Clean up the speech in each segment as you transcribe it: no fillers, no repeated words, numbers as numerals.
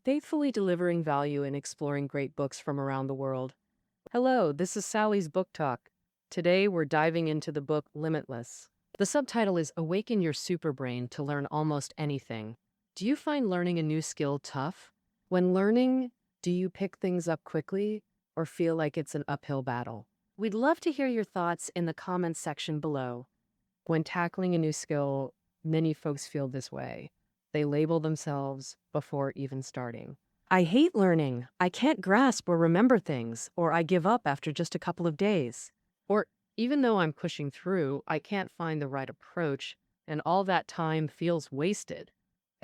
faithfully delivering value and exploring great books from around the world. Hello, this is Sally's Book Talk. Today we're diving into the book Limitless. The subtitle is Awaken Your Superbrain to Learn Almost Anything. Do you find learning a new skill tough? When learning, do you pick things up quickly or feel like it's an uphill battle? We'd love to hear your thoughts in the comments section below. When tackling a new skill, many folks feel this way. They label themselves before even starting. I hate learning. I can't grasp or remember things, or I give up after just a couple of days. Or even though I'm pushing through, I can't find the right approach, and all that time feels wasted.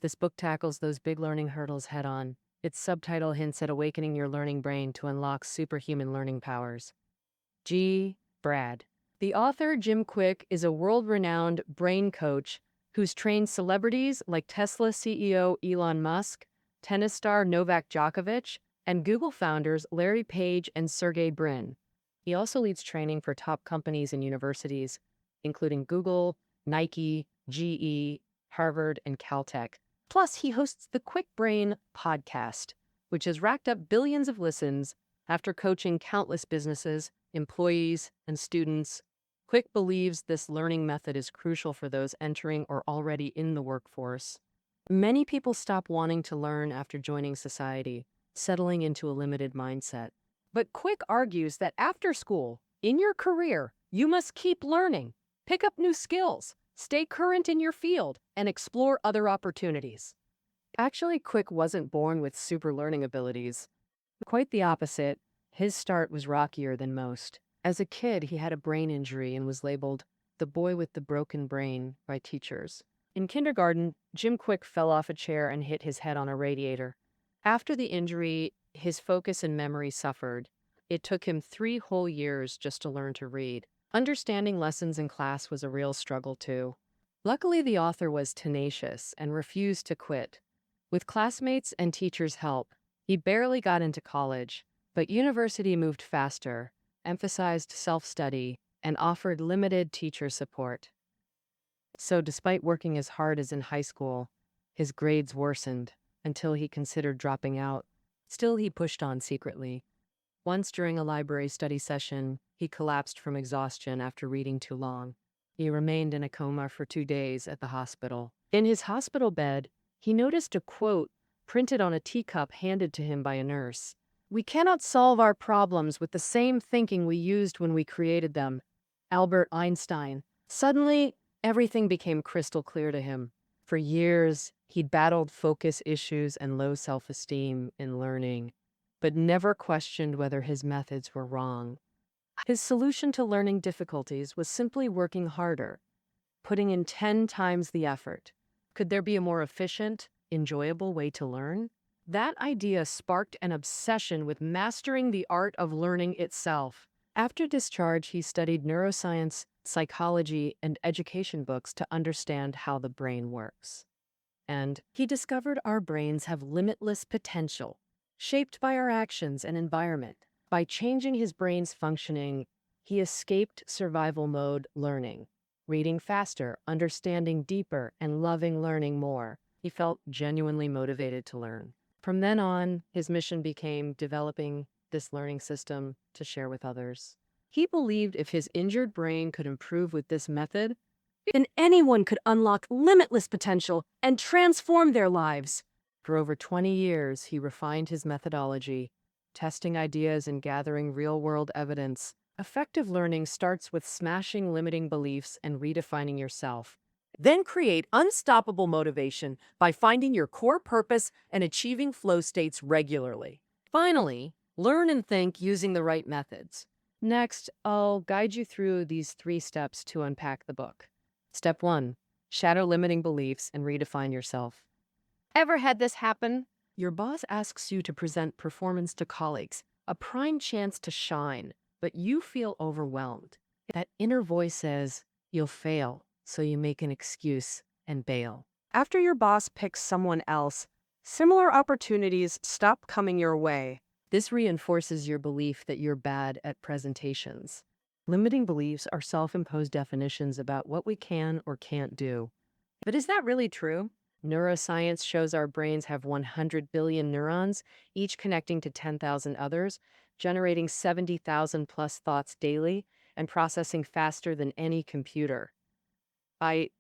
This book tackles those big learning hurdles head on. Its subtitle hints at awakening your learning brain to unlock superhuman learning powers. G. Brad. The author, Jim Quick, is a world-renowned brain coach who's trained celebrities like Tesla CEO Elon Musk, tennis star Novak Djokovic, and Google founders Larry Page and Sergey Brin. He also leads training for top companies and universities, including Google, Nike, GE, Harvard, and Caltech. Plus, he hosts the Quick Brain podcast, which has racked up billions of listens after coaching countless businesses, employees, and students. Quick believes this learning method is crucial for those entering or already in the workforce. Many people stop wanting to learn after joining society, settling into a limited mindset. But Quick argues that after school, in your career, you must keep learning, pick up new skills, stay current in your field, and explore other opportunities. Actually, Quick wasn't born with super learning abilities. Quite the opposite. His start was rockier than most. As a kid, he had a brain injury and was labeled the boy with the broken brain by teachers. In kindergarten, Jim Quick fell off a chair and hit his head on a radiator. After the injury, his focus and memory suffered. It took him 3 whole years just to learn to read. Understanding lessons in class was a real struggle, too. Luckily, the author was tenacious and refused to quit. With classmates and teachers' help, he barely got into college, but university moved faster, emphasized self-study, and offered limited teacher support. So despite working as hard as in high school, his grades worsened until he considered dropping out. Still, he pushed on secretly. Once during a library study session, he collapsed from exhaustion after reading too long. He remained in a coma for 2 days at the hospital. In his hospital bed, he noticed a quote printed on a teacup handed to him by a nurse. "We cannot solve our problems with the same thinking we used when we created them." Albert Einstein. Suddenly, everything became crystal clear to him. For years, he'd battled focus issues and low self-esteem in learning, but never questioned whether his methods were wrong. His solution to learning difficulties was simply working harder, putting in 10 times the effort. Could there be a more efficient, enjoyable way to learn? That idea sparked an obsession with mastering the art of learning itself. After discharge, he studied neuroscience, psychology, and education books to understand how the brain works. And he discovered our brains have limitless potential, shaped by our actions and environment. By changing his brain's functioning, he escaped survival mode learning, reading faster, understanding deeper, and loving learning more. He felt genuinely motivated to learn. From then on, his mission became developing this learning system to share with others. He believed if his injured brain could improve with this method, then anyone could unlock limitless potential and transform their lives. For over 20 years, he refined his methodology, testing ideas and gathering real-world evidence. Effective learning starts with smashing limiting beliefs and redefining yourself. Then create unstoppable motivation by finding your core purpose and achieving flow states regularly. Finally, learn and think using the right methods. Next, I'll guide you through these 3 steps to unpack the book. Step 1. Shatter limiting beliefs and redefine yourself. Ever had this happen? Your boss asks you to present performance to colleagues, a prime chance to shine, but you feel overwhelmed. That inner voice says, you'll fail, so you make an excuse and bail. After your boss picks someone else, similar opportunities stop coming your way. This reinforces your belief that you're bad at presentations. Limiting beliefs are self-imposed definitions about what we can or can't do. But is that really true? Neuroscience shows our brains have 100 billion neurons, each connecting to 10,000 others, generating 70,000 plus thoughts daily and processing faster than any computer. I,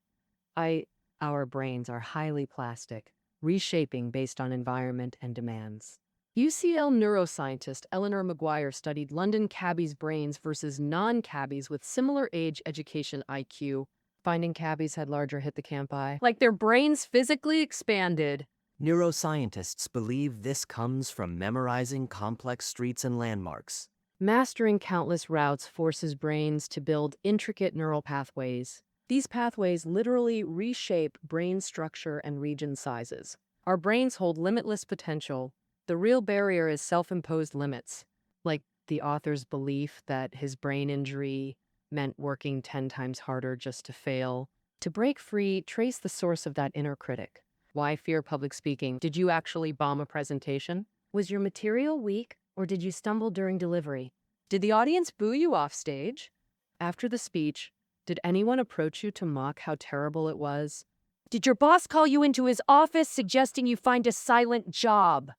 I, our brains are highly plastic, reshaping based on environment and demands. UCL neuroscientist Eleanor Maguire studied London cabbies' brains versus non-cabbies with similar age, education, IQ, finding cabbies had larger hippocampus, like their brains physically expanded. Neuroscientists believe this comes from memorizing complex streets and landmarks. Mastering countless routes forces brains to build intricate neural pathways. These pathways literally reshape brain structure and region sizes. Our brains hold limitless potential. The real barrier is self-imposed limits, like the author's belief that his brain injury meant working 10 times harder just to fail. To break free, trace the source of that inner critic. Why fear public speaking? Did you actually bomb a presentation? Was your material weak, or did you stumble during delivery? Did the audience boo you off stage? After the speech, did anyone approach you to mock how terrible it was? Did your boss call you into his office suggesting you find a silent job?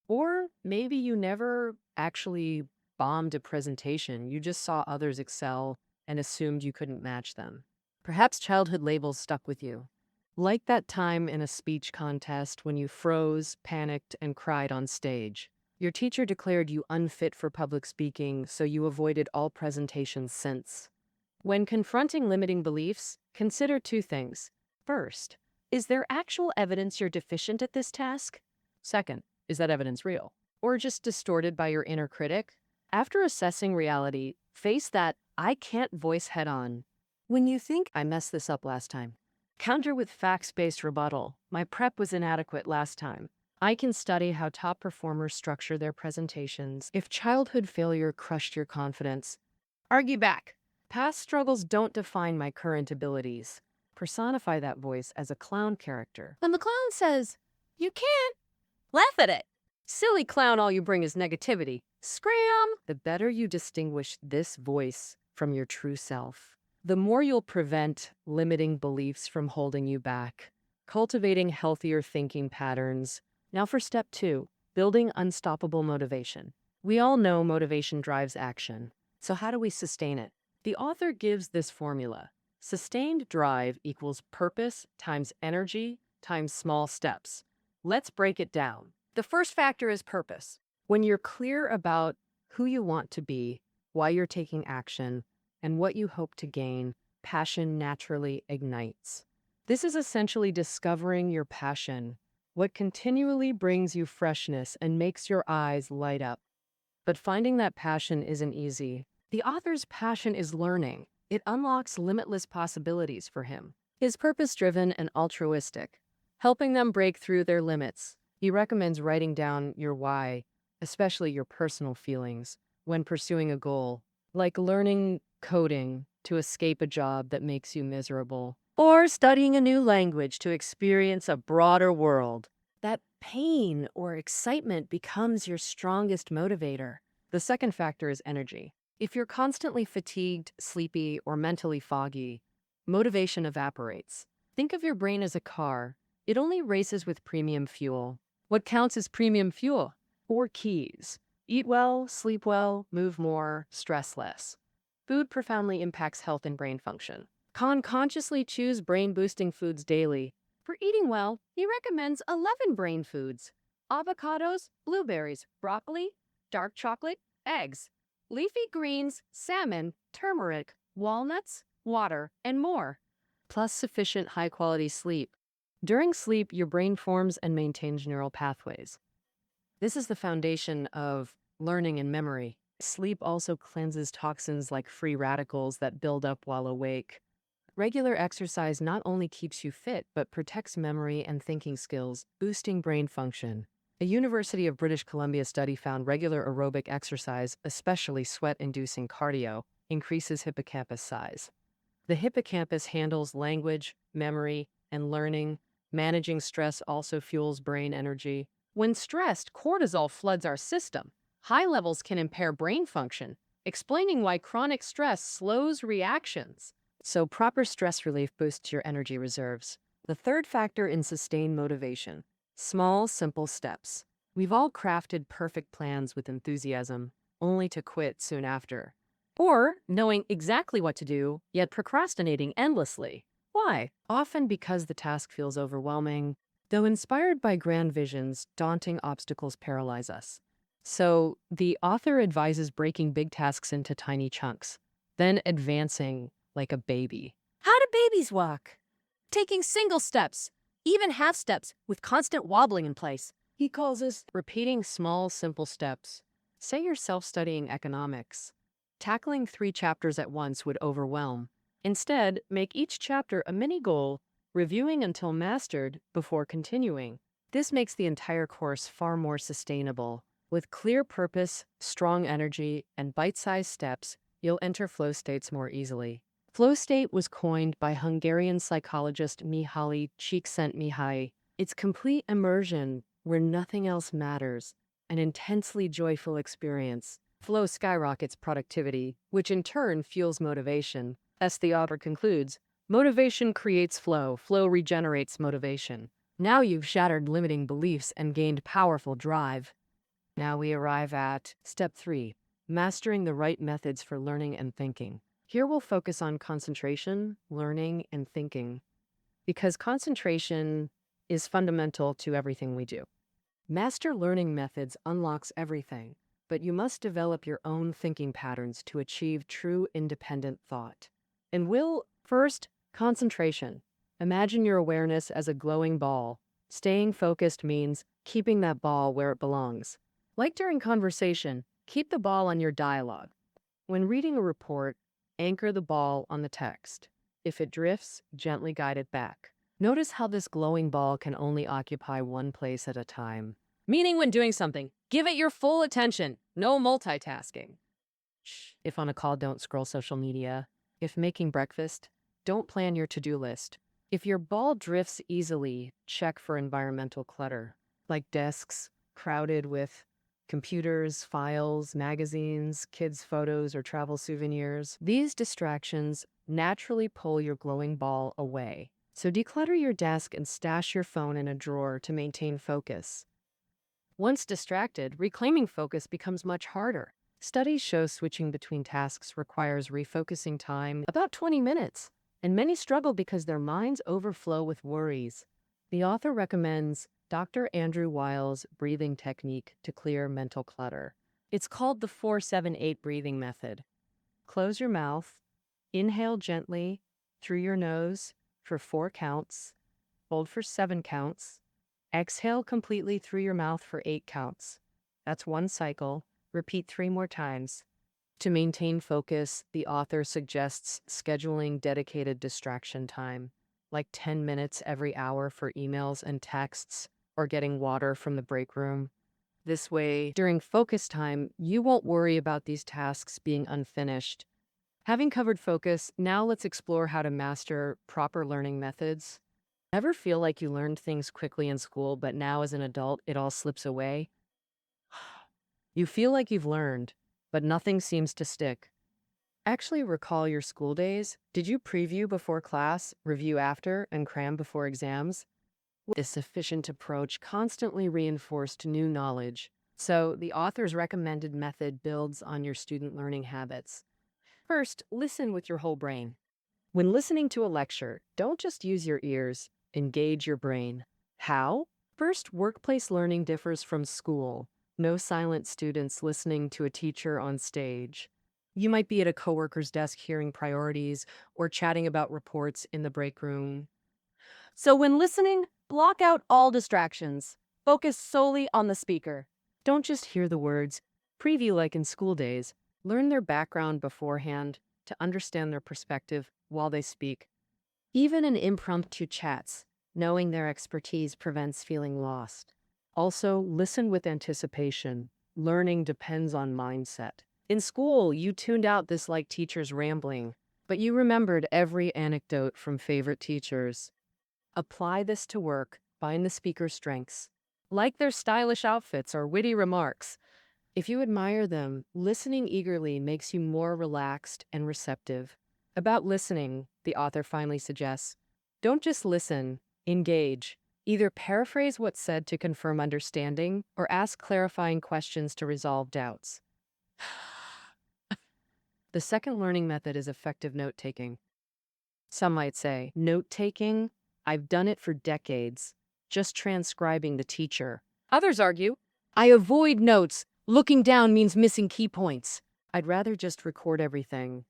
Or maybe you never actually bombed a presentation, you just saw others excel and assumed you couldn't match them. Perhaps childhood labels stuck with you. Like that time in a speech contest when you froze, panicked, and cried on stage. Your teacher declared you unfit for public speaking, so you avoided all presentations since. When confronting limiting beliefs, consider two things. First, is there actual evidence you're deficient at this task? Second, is that evidence real? Or just distorted by your inner critic? After assessing reality, face that I can't voice head on. When you think I messed this up last time, counter with facts-based rebuttal. My prep was inadequate last time. I can study how top performers structure their presentations. If childhood failure crushed your confidence, argue back. Past struggles don't define my current abilities. Personify that voice as a clown character. When the clown says, "You can't," laugh at it. Silly clown, all you bring is negativity. Scram! The better you distinguish this voice from your true self, the more you'll prevent limiting beliefs from holding you back. Cultivating healthier thinking patterns. Now for step 2, building unstoppable motivation. We all know motivation drives action. So how do we sustain it? The author gives this formula. Sustained drive equals purpose times energy times small steps. Let's break it down. The first factor is purpose. When you're clear about who you want to be, why you're taking action, and what you hope to gain, passion naturally ignites. This is essentially discovering your passion, what continually brings you freshness and makes your eyes light up. But finding that passion isn't easy. The author's passion is learning. It unlocks limitless possibilities for him. Is purpose-driven and altruistic, helping them break through their limits. He recommends writing down your why, especially your personal feelings, when pursuing a goal, like learning coding to escape a job that makes you miserable, or studying a new language to experience a broader world. That pain or excitement becomes your strongest motivator. The second factor is energy. If you're constantly fatigued, sleepy, or mentally foggy, motivation evaporates. Think of your brain as a car. It only races with premium fuel. What counts as premium fuel? 4 keys. Eat well, sleep well, move more, stress less. Food profoundly impacts health and brain function. Consciously choose brain-boosting foods daily. For eating well, he recommends 11 brain foods: avocados, blueberries, broccoli, dark chocolate, eggs, leafy greens, salmon, turmeric, walnuts, water, and more. Plus sufficient high-quality sleep. During sleep, your brain forms and maintains neural pathways. This is the foundation of learning and memory. Sleep also cleanses toxins like free radicals that build up while awake. Regular exercise not only keeps you fit, but protects memory and thinking skills, boosting brain function. A University of British Columbia study found regular aerobic exercise, especially sweat-inducing cardio, increases hippocampus size. The hippocampus handles language, memory, and learning. Managing stress also fuels brain energy. When stressed, cortisol floods our system. High levels can impair brain function, explaining why chronic stress slows reactions. So proper stress relief boosts your energy reserves. The third factor in sustained motivation: small, simple steps. We've all crafted perfect plans with enthusiasm, only to quit soon after. Or knowing exactly what to do, yet procrastinating endlessly. Why? Often because the task feels overwhelming. Though inspired by grand visions, daunting obstacles paralyze us. So, the author advises breaking big tasks into tiny chunks, then advancing like a baby. How do babies walk? Taking single steps, even half steps, with constant wobbling in place. He calls this repeating small, simple steps. Say you're self studying economics. Tackling 3 chapters at once would overwhelm. Instead, make each chapter a mini goal, reviewing until mastered before continuing. This makes the entire course far more sustainable. With clear purpose, strong energy, and bite sized steps, you'll enter flow states more easily. Flow state was coined by Hungarian psychologist Mihaly Csikszentmihalyi. It's complete immersion where nothing else matters, an intensely joyful experience. Flow skyrockets productivity, which in turn fuels motivation. As the author concludes, motivation creates flow, flow regenerates motivation. Now you've shattered limiting beliefs and gained powerful drive. Now we arrive at step 3, mastering the right methods for learning and thinking. Here we'll focus on concentration, learning, and thinking, because concentration is fundamental to everything we do. Master learning methods unlocks everything, but you must develop your own thinking patterns to achieve true independent thought. And first, concentration. Imagine your awareness as a glowing ball. Staying focused means keeping that ball where it belongs. Like during conversation, keep the ball on your dialogue. When reading a report, anchor the ball on the text. If it drifts, gently guide it back. Notice how this glowing ball can only occupy one place at a time. Meaning when doing something, give it your full attention. No multitasking. If on a call, don't scroll social media. If making breakfast, don't plan your to-do list. If your ball drifts easily, check for environmental clutter, like desks crowded with computers, files, magazines, kids' photos, or travel souvenirs. These distractions naturally pull your glowing ball away. So declutter your desk and stash your phone in a drawer to maintain focus. Once distracted, reclaiming focus becomes much harder. Studies show switching between tasks requires refocusing time about 20 minutes, and many struggle because their minds overflow with worries. The author recommends Dr. Andrew Weil's breathing technique to clear mental clutter. It's called the 4-7-8 breathing method. Close your mouth, inhale gently through your nose for 4 counts, hold for 7 counts, exhale completely through your mouth for 8 counts. That's 1 cycle. Repeat 3 more times. To maintain focus, the author suggests scheduling dedicated distraction time, like 10 minutes every hour for emails and texts, or getting water from the break room. This way, during focus time, you won't worry about these tasks being unfinished. Having covered focus, now let's explore how to master proper learning methods. Ever feel like you learned things quickly in school, but now as an adult, it all slips away? You feel like you've learned, but nothing seems to stick. Actually, recall your school days. Did you preview before class, review after, and cram before exams? This efficient approach constantly reinforced new knowledge. So, the author's recommended method builds on your student learning habits. First, listen with your whole brain. When listening to a lecture, don't just use your ears, engage your brain. How? First, workplace learning differs from school. No silent students listening to a teacher on stage. You might be at a coworker's desk hearing priorities or chatting about reports in the break room. So when listening, block out all distractions. Focus solely on the speaker. Don't just hear the words. Preview like in school days. Learn their background beforehand to understand their perspective while they speak. Even in impromptu chats, knowing their expertise prevents feeling lost. Also, listen with anticipation. Learning depends on mindset. In school, you tuned out this like teachers rambling, but you remembered every anecdote from favorite teachers. Apply this to work. Find the speaker's strengths. Like their stylish outfits or witty remarks. If you admire them, listening eagerly makes you more relaxed and receptive. About listening, the author finally suggests, don't just listen, Engage. Either paraphrase what's said to confirm understanding or ask clarifying questions to resolve doubts. The second learning method is effective note taking. Some might say, note taking? I've done it for decades, just transcribing the teacher. Others argue, I avoid notes. Looking down means missing key points. I'd rather just record everything.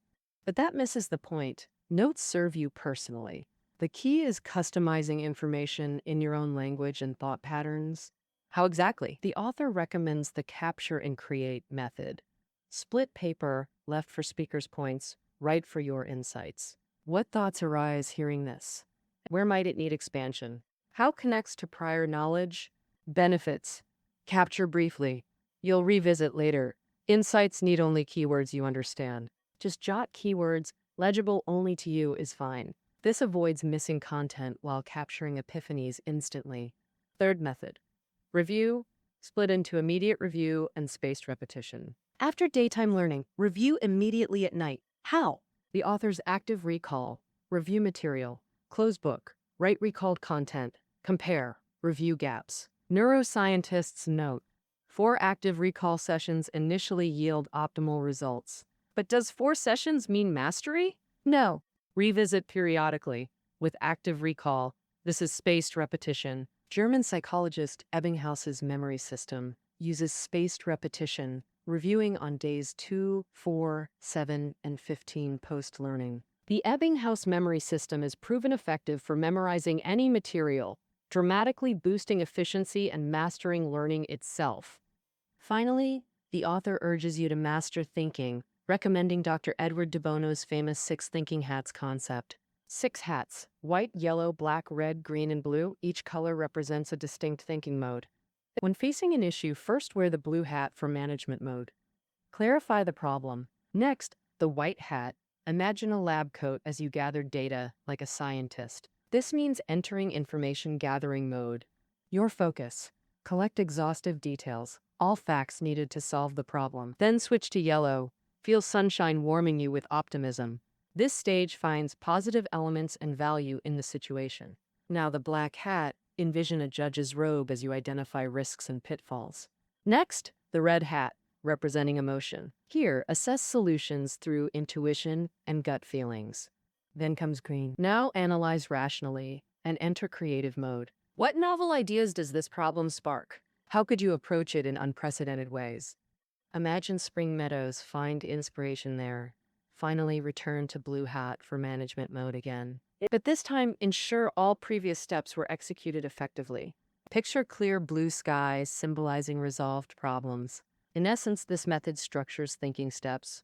But that misses the point. Notes serve you personally. The key is customizing information in your own language and thought patterns. How exactly? The author recommends the capture and create method. Split paper, left for speaker's points, right for your insights. What thoughts arise hearing this? Where might it need expansion? How connects to prior knowledge? Benefits. Capture briefly. You'll revisit later. Insights need only keywords you understand. Just jot keywords, legible only to you is fine. This avoids missing content while capturing epiphanies instantly. Third method. Review. Split into immediate review and spaced repetition. After daytime learning, review immediately at night. How? The author's active recall, review material, close book, write recalled content, compare, review gaps. Neuroscientists note, 4 active recall sessions initially yield optimal results. But does 4 sessions mean mastery? No. Revisit periodically. With active recall, this is spaced repetition. German psychologist Ebbinghaus's memory system uses spaced repetition, reviewing on days 2, 4, 7, and 15 post-learning. The Ebbinghaus memory system is proven effective for memorizing any material, dramatically boosting efficiency and mastering learning itself. Finally, the author urges you to master thinking, recommending Dr. Edward de Bono's famous 6 thinking hats concept. 6 hats: white, yellow, black, red, green, and blue. Each color represents a distinct thinking mode. When facing an issue, first wear the blue hat for management mode. Clarify the problem. Next, the white hat. Imagine a lab coat as you gather data like a scientist. This means entering information gathering mode. Your focus. Collect exhaustive details, all facts needed to solve the problem. Then switch to yellow. Feel sunshine warming you with optimism. This stage finds positive elements and value in the situation. Now the black hat. Envision a judge's robe as you identify risks and pitfalls. Next, the red hat, representing emotion. Here, assess solutions through intuition and gut feelings. Then comes green. Now analyze rationally and enter creative mode. What novel ideas does this problem spark? How could you approach it in unprecedented ways? Imagine spring meadows, find inspiration there. Finally, return to blue hat for management mode again. But this time, ensure all previous steps were executed effectively. Picture clear blue skies symbolizing resolved problems. In essence, this method structures thinking steps.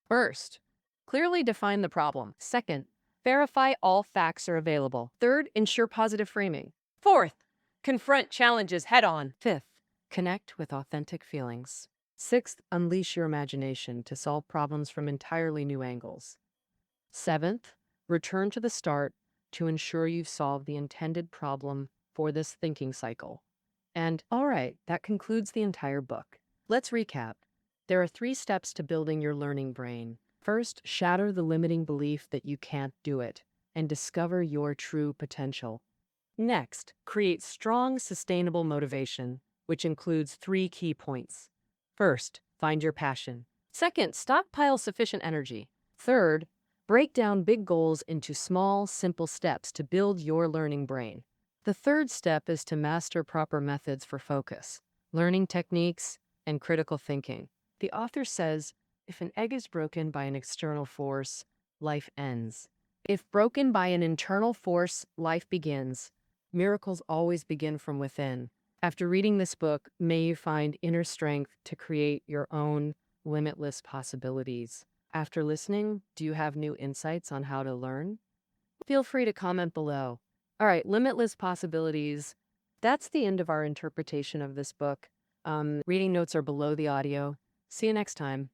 First, clearly define the problem. Second, verify all facts are available. Third, ensure positive framing. Fourth, confront challenges head on. Fifth, connect with authentic feelings. Sixth, unleash your imagination to solve problems from entirely new angles. Seventh, return to the start to ensure you've solved the intended problem for this thinking cycle. And, all right, that concludes the entire book. Let's recap. There are 3 steps to building your learning brain. First, shatter the limiting belief that you can't do it and discover your true potential. Next, create strong, sustainable motivation, which includes 3 key points. First, find your passion. Second, stockpile sufficient energy. Third, break down big goals into small, simple steps to build your learning brain. The third step is to master proper methods for focus, learning techniques, and critical thinking. The author says, if an egg is broken by an external force, life ends. If broken by an internal force, life begins. Miracles always begin from within. After reading this book, may you find inner strength to create your own limitless possibilities. After listening, do you have new insights on how to learn? Feel free to comment below. All right, limitless possibilities. That's the end of our interpretation of this book. Reading notes are below the audio. See you next time.